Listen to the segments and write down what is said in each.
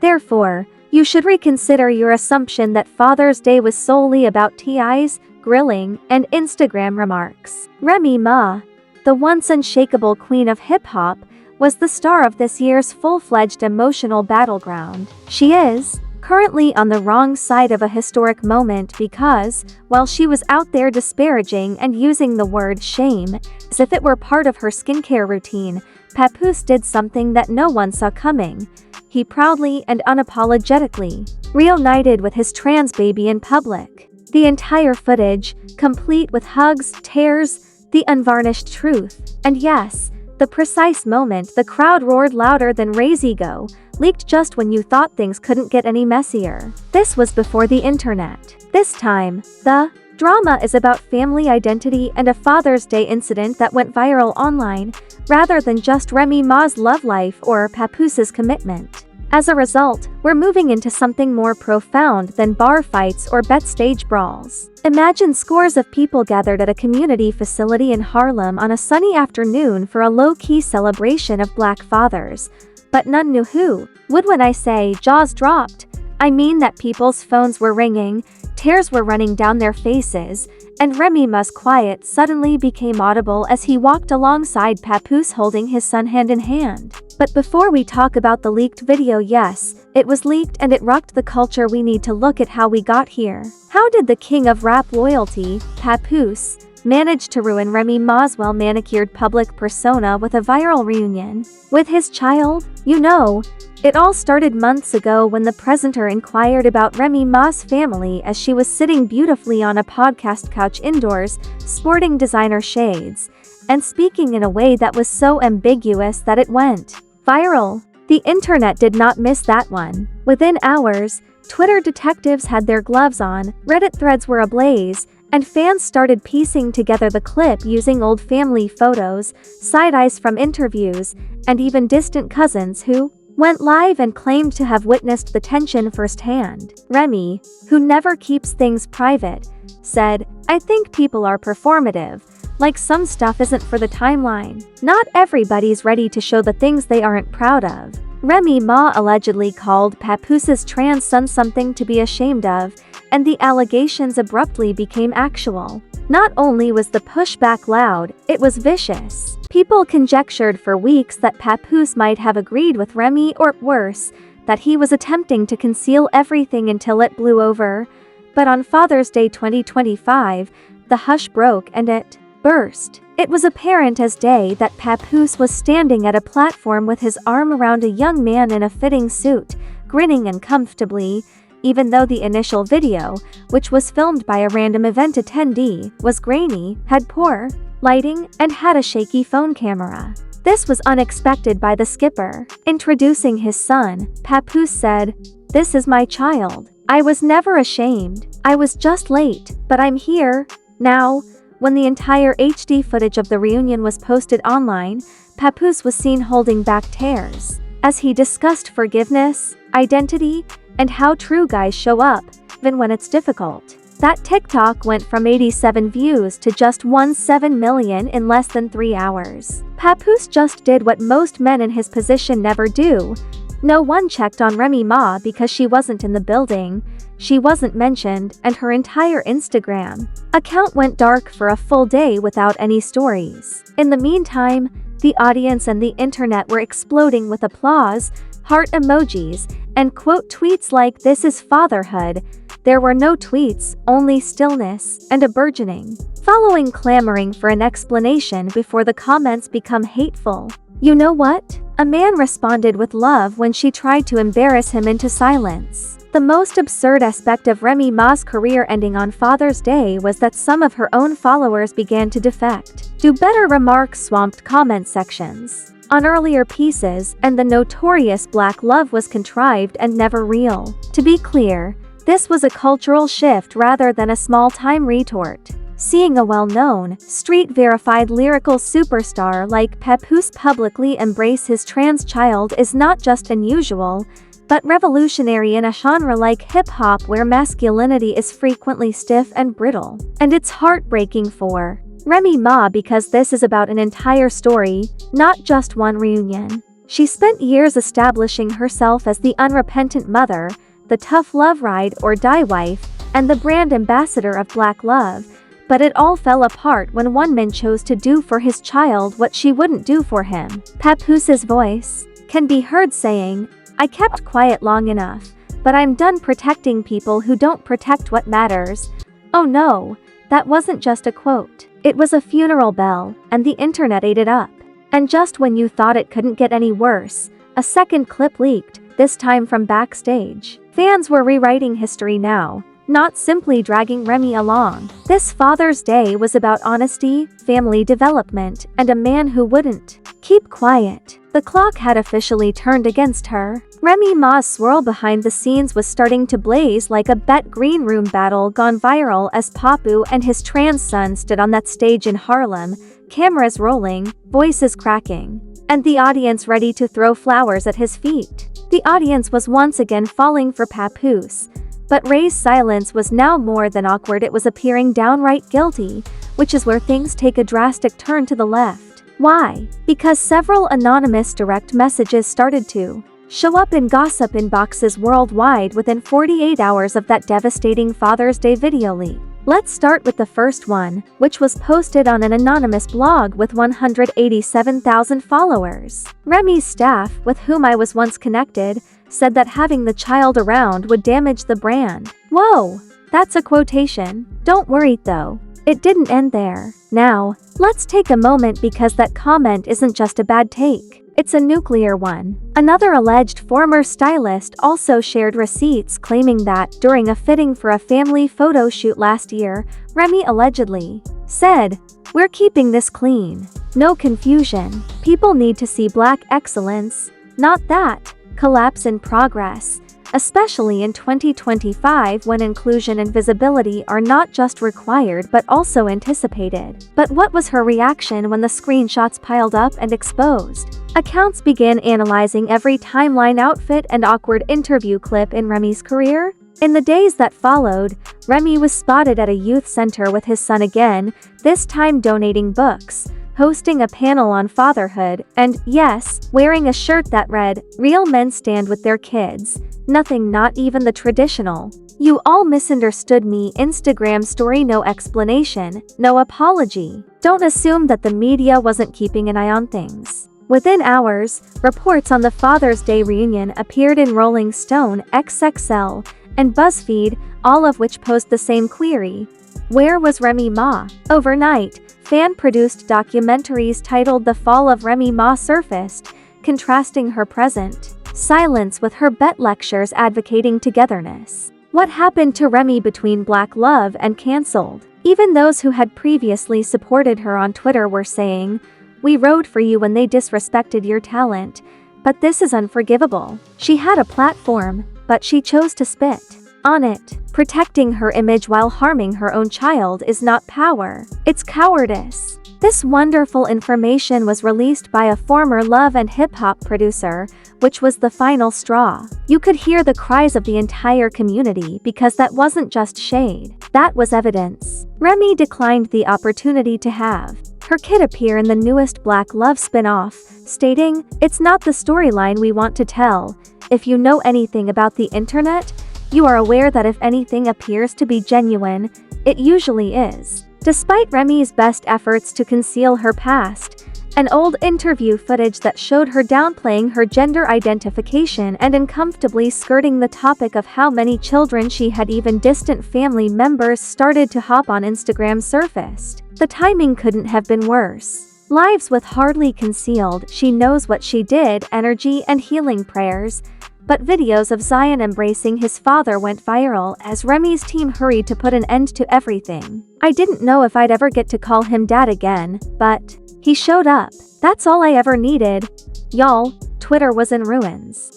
Therefore, you should reconsider your assumption that Father's Day was solely about TIs, grilling, and Instagram remarks. Remy Ma, the once unshakable queen of hip-hop, was the star of this year's full-fledged emotional battleground. She is currently on the wrong side of a historic moment because, while she was out there disparaging and using the word shame as if it were part of her skincare routine, Papoose did something that no one saw coming. He proudly and unapologetically reunited with his trans baby in public. The entire footage, complete with hugs, tears, the unvarnished truth, and yes, the precise moment the crowd roared louder than Raise Ego, leaked just when you thought things couldn't get any messier. This was before the internet. This time, the drama is about family identity and a Father's Day incident that went viral online, rather than just Remy Ma's love life or Papoose's commitment. As a result, we're moving into something more profound than bar fights or backstage brawls. Imagine scores of people gathered at a community facility in Harlem on a sunny afternoon for a low-key celebration of Black fathers. But none knew who would. When I say jaws dropped, I mean that people's phones were ringing, tears were running down their faces, and Remy Ma's quiet suddenly became audible as he walked alongside Papoose holding his son hand in hand. But before we talk about the leaked video, yes, it was leaked and it rocked the culture. We need to look at how we got here. How did the king of rap loyalty, Papoose, manage to ruin Remy Ma's well-manicured public persona with a viral reunion with his child? You know, it all started months ago when the presenter inquired about Remy Ma's family as she was sitting beautifully on a podcast couch indoors, sporting designer shades, and speaking in a way that was so ambiguous that it went viral. The internet did not miss that one. Within hours, Twitter detectives had their gloves on, Reddit threads were ablaze, and fans started piecing together the clip using old family photos, side-eyes from interviews, and even distant cousins who went live and claimed to have witnessed the tension firsthand. Remy, who never keeps things private, said, "I think people are performative, like some stuff isn't for the timeline. Not everybody's ready to show the things they aren't proud of." Remy Ma allegedly called Papoose's trans son something to be ashamed of, and the allegations abruptly became actual. Not only was the pushback loud, it was vicious. People conjectured for weeks that Papoose might have agreed with Remy, or worse, that he was attempting to conceal everything until it blew over. But on Father's Day 2025, the hush broke and it burst. It was apparent as day that Papoose was standing at a platform with his arm around a young man in a fitting suit, grinning uncomfortably, even though the initial video, which was filmed by a random event attendee, was grainy, had poor lighting, and had a shaky phone camera. This was unexpected by the skipper. Introducing his son, Papoose said, "This is my child. I was never ashamed. I was just late, but I'm here now." When the entire HD footage of the reunion was posted online, Papoose was seen holding back tears as he discussed forgiveness, identity, and how true guys show up, even when it's difficult. That TikTok went from 87 views to just 17 million in less than 3 hours. Papoose just did what most men in his position never do. No one checked on Remy Ma because she wasn't in the building, she wasn't mentioned, and her entire Instagram account went dark for a full day without any stories. In the meantime, the audience and the internet were exploding with applause, heart emojis, and quote tweets like "This is fatherhood." There were no tweets, only stillness, and a burgeoning following clamoring for an explanation before the comments become hateful. "You know what?" a man responded with love when she tried to embarrass him into silence. The most absurd aspect of Remy Ma's career ending on Father's Day was that some of her own followers began to defect. Do better remarks swamped comment sections on earlier pieces, and the notorious black love was contrived and never real. To be clear, this was a cultural shift rather than a small-time retort. Seeing a well-known, street-verified lyrical superstar like Papoose publicly embrace his trans child is not just unusual, but revolutionary in a genre like hip-hop where masculinity is frequently stiff and brittle. And it's heartbreaking for Remy Ma because this is about an entire story, not just one reunion. She spent years establishing herself as the unrepentant mother, the tough love ride or die wife, and the brand ambassador of Black love, but it all fell apart when one man chose to do for his child what she wouldn't do for him. Papoose's voice can be heard saying, "I kept quiet long enough, but I'm done protecting people who don't protect what matters." Oh no, that wasn't just a quote. It was a funeral bell, and the internet ate it up. And just when you thought it couldn't get any worse, a second clip leaked, this time from backstage. Fans were rewriting history now, not simply dragging Remy along. This Father's Day was about honesty, family development, and a man who wouldn't keep quiet. The clock had officially turned against her. Remy Ma's swirl behind the scenes was starting to blaze like a bet green room battle gone viral as Papoose and his trans son stood on that stage in Harlem, cameras rolling, voices cracking, and the audience ready to throw flowers at his feet. The audience was once again falling for Papoose, but Ray's silence was now more than awkward. It was appearing downright guilty, which is where things take a drastic turn to the left. Why? Because several anonymous direct messages started to show up in gossip inboxes worldwide within 48 hours of that devastating Father's Day video leak. Let's start with the first one, which was posted on an anonymous blog with 187,000 followers. Remy's staff, with whom I was once connected, said that having the child around would damage the brand. Whoa, that's a quotation. Don't worry though, it didn't end there. Now, let's take a moment because that comment isn't just a bad take. It's a nuclear one. Another alleged former stylist also shared receipts claiming that, during a fitting for a family photo shoot last year, Remy allegedly said, "We're keeping this clean. No confusion. People need to see Black excellence, not that collapse in progress." Especially in 2025 when inclusion and visibility are not just required but also anticipated. But what was her reaction when the screenshots piled up and exposed? Accounts began analyzing every timeline, outfit, and awkward interview clip in Remy's career. In the days that followed, Remy was spotted at a youth center with his son again, this time donating books, hosting a panel on fatherhood, and, yes, wearing a shirt that read, "Real men stand with their kids. Nothing, not even the traditional 'You all misunderstood me' Instagram story." No explanation, no apology. Don't assume that the media wasn't keeping an eye on things. Within hours, reports on the Father's Day reunion appeared in Rolling Stone, XXL, and BuzzFeed, all of which posed the same query: where was Remy Ma? Overnight, fan-produced documentaries titled The Fall of Remy Ma surfaced, contrasting her present silence with her bet lectures advocating togetherness. What happened to Remy between Black love and cancelled? Even those who had previously supported her on Twitter were saying, "We rode for you when they disrespected your talent, but this is unforgivable." She had a platform, but she chose to spit on it. Protecting her image while harming her own child is not power, it's cowardice. This wonderful information was released by a former love and hip-hop producer, which was the final straw. You could hear the cries of the entire community because that wasn't just shade, that was evidence. Remy declined the opportunity to have her kid appear in the newest Black Love spin-off, stating, "It's not the storyline we want to tell. If you know anything about the internet, you are aware that if anything appears to be genuine, it usually is." Despite Remy's best efforts to conceal her past, an old interview footage that showed her downplaying her gender identification and uncomfortably skirting the topic of how many children she had, even distant family members started to hop on Instagram, surfaced. The timing couldn't have been worse. Lives with hardly concealed, "She knows what she did" energy and healing prayers. But videos of Zion embracing his father went viral as Remy's team hurried to put an end to everything. "I didn't know if I'd ever get to call him dad again, but he showed up. That's all I ever needed." Y'all, Twitter was in ruins.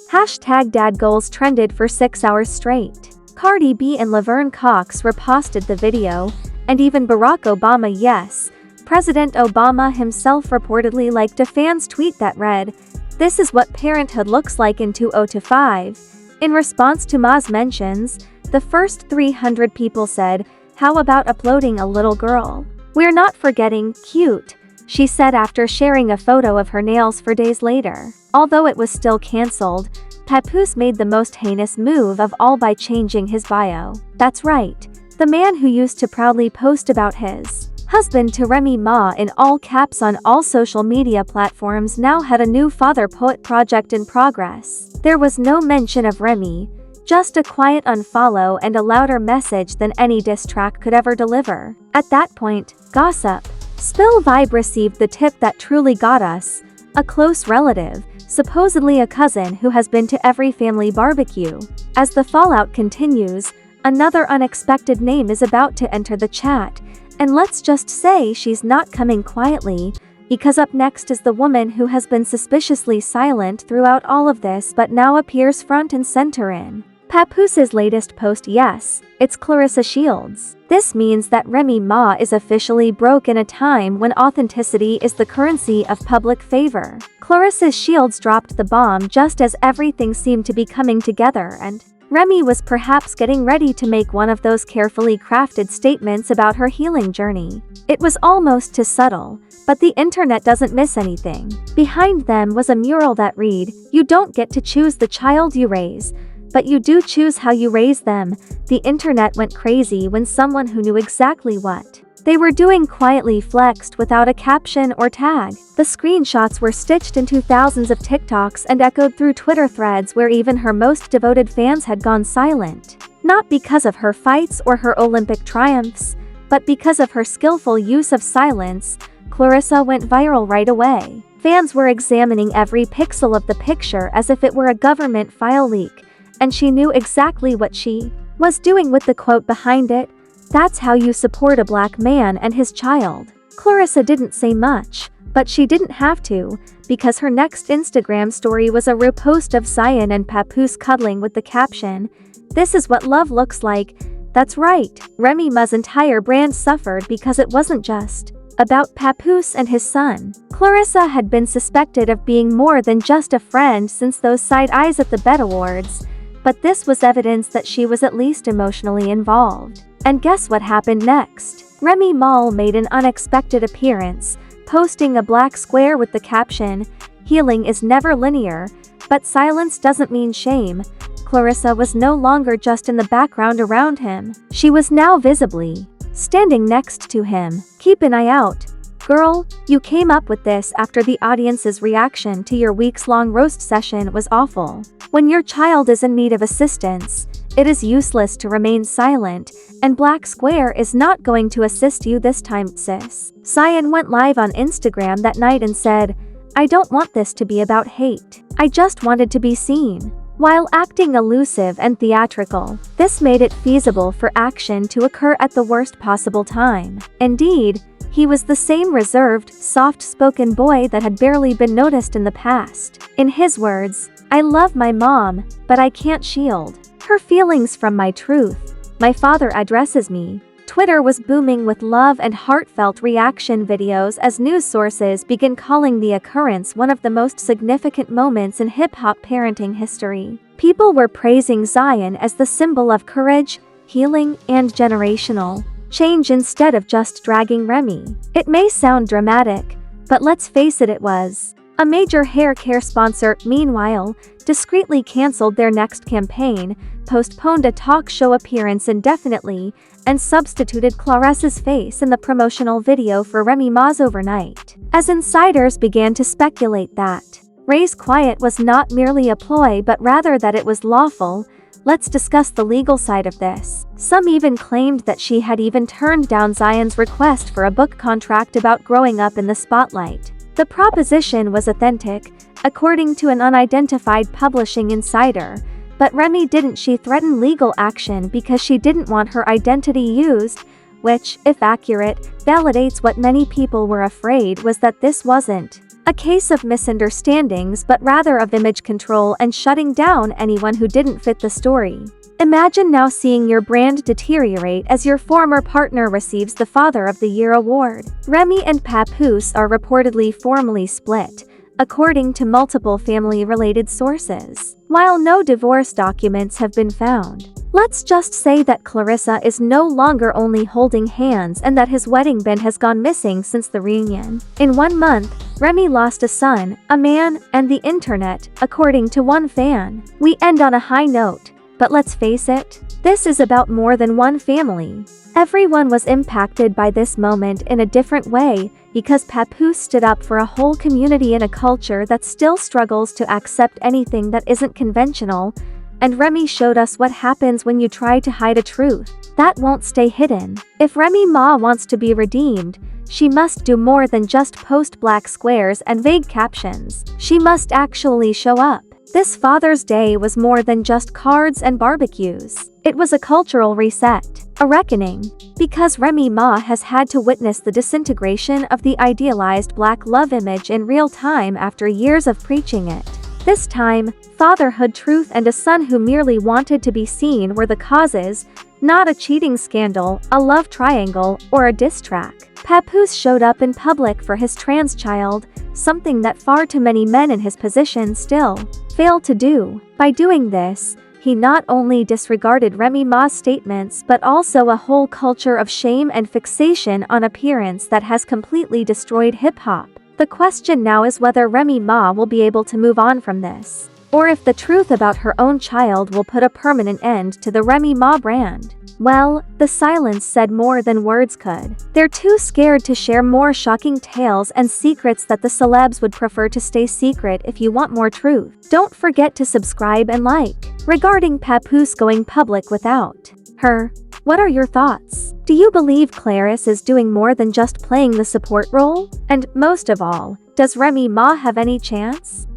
#dadgoals trended for 6 hours straight. Cardi B and Laverne Cox reposted the video, and even Barack Obama, yes, President Obama himself, reportedly liked a fan's tweet that read, "This is what parenthood looks like in 2025. In response to Ma's mentions, the first 300 people said, "How about uploading a little girl? We're not forgetting, cute." she said after sharing a photo of her nails for days later. Although it was still cancelled, Papoose made the most heinous move of all by changing his bio. That's right, the man who used to proudly post about his husband to Remy Ma in all caps on all social media platforms now had a new father-poet project in progress. There was no mention of Remy, just a quiet unfollow and a louder message than any diss track could ever deliver. At that point, Gossip Spill Vibe received the tip that truly got us: a close relative, supposedly a cousin who has been to every family barbecue. As the fallout continues, another unexpected name is about to enter the chat, and let's just say she's not coming quietly, because up next is the woman who has been suspiciously silent throughout all of this but now appears front and center in Papoose's latest post. Yes, it's Clarissa Shields. This means that Remy Ma is officially broke in a time when authenticity is the currency of public favor. Clarissa Shields dropped the bomb just as everything seemed to be coming together, and Remy was perhaps getting ready to make one of those carefully crafted statements about her healing journey. It was almost too subtle, but the internet doesn't miss anything. Behind them was a mural that read, "You don't get to choose the child you raise, but you do choose how you raise them." The internet went crazy when someone who knew exactly what they were doing quietly flexed without a caption or tag. The screenshots were stitched into thousands of TikToks and echoed through Twitter threads where even her most devoted fans had gone silent. Not because of her fights or her Olympic triumphs, but because of her skillful use of silence, Clarissa went viral right away. Fans were examining every pixel of the picture as if it were a government file leak, and she knew exactly what she was doing with the quote behind it: "That's how you support a black man and his child." Clarissa didn't say much, but she didn't have to, because her next Instagram story was a repost of Zion and Papoose cuddling with the caption, "This is what love looks like." That's right, Remy Ma's entire brand suffered because it wasn't just about Papoose and his son. Clarissa had been suspected of being more than just a friend since those side eyes at the BET Awards, but this was evidence that she was at least emotionally involved. And guess what happened next? Remy Ma made an unexpected appearance, posting a black square with the caption, "Healing is never linear, but silence doesn't mean shame." Clarissa was no longer just in the background around him. She was now visibly standing next to him. "Keep an eye out. Girl, you came up with this after the audience's reaction to your weeks-long roast session was awful. When your child is in need of assistance, it is useless to remain silent, and Black Square is not going to assist you this time, sis." Zion went live on Instagram that night and said, "I don't want this to be about hate. I just wanted to be seen." While acting elusive and theatrical, this made it feasible for action to occur at the worst possible time. Indeed, he was the same reserved, soft-spoken boy that had barely been noticed in the past. In his words, "I love my mom, but I can't shield her feelings from my truth. My father addresses me." Twitter was booming with love and heartfelt reaction videos as news sources began calling the occurrence one of the most significant moments in hip-hop parenting history. People were praising Zion as the symbol of courage, healing, and generational change instead of just dragging Remy. It may sound dramatic, but let's face it, it was. A major hair care sponsor, meanwhile, discreetly canceled their next campaign, postponed a talk show appearance indefinitely, and substituted Clarissa's face in the promotional video for Remy Ma's Overnight. As insiders began to speculate that Ray's quiet was not merely a ploy but rather that it was lawful, let's discuss the legal side of this. Some even claimed that she had even turned down Zion's request for a book contract about growing up in the spotlight. The proposition was authentic, according to an unidentified publishing insider, but Remy didn't. She threatened legal action because she didn't want her identity used, which, if accurate, validates what many people were afraid was that this wasn't a case of misunderstandings but rather of image control and shutting down anyone who didn't fit the story. Imagine now seeing your brand deteriorate as your former partner receives the Father of the Year award. Remy and Papoose are reportedly formally split, according to multiple family-related sources, while no divorce documents have been found. Let's just say that Clarissa is no longer only holding hands and that his wedding band has gone missing since the reunion. In 1 month, Remy lost a son, a man, and the internet, according to one fan. We end on a high note, but let's face it, this is about more than one family. Everyone was impacted by this moment in a different way because Papoose stood up for a whole community in a culture that still struggles to accept anything that isn't conventional, and Remy showed us what happens when you try to hide a truth that won't stay hidden. If Remy Ma wants to be redeemed, she must do more than just post black squares and vague captions. She must actually show up. This Father's Day was more than just cards and barbecues. It was a cultural reset, a reckoning, because Remy Ma has had to witness the disintegration of the idealized black love image in real time after years of preaching it. This time, fatherhood truth and a son who merely wanted to be seen were the causes, not a cheating scandal, a love triangle, or a diss track. Papoose showed up in public for his trans child, something that far too many men in his position still fail to do. By doing this, he not only disregarded Remy Ma's statements but also a whole culture of shame and fixation on appearance that has completely destroyed hip-hop. The question now is whether Remy Ma will be able to move on from this, or if the truth about her own child will put a permanent end to the Remy Ma brand. Well, the silence said more than words could. They're too scared to share more shocking tales and secrets that the celebs would prefer to stay secret. If you want more truth, don't forget to subscribe and like. Regarding Papoose going public without her, what are your thoughts? Do you believe Clarissa is doing more than just playing the support role? And most of all, does Remy Ma have any chance?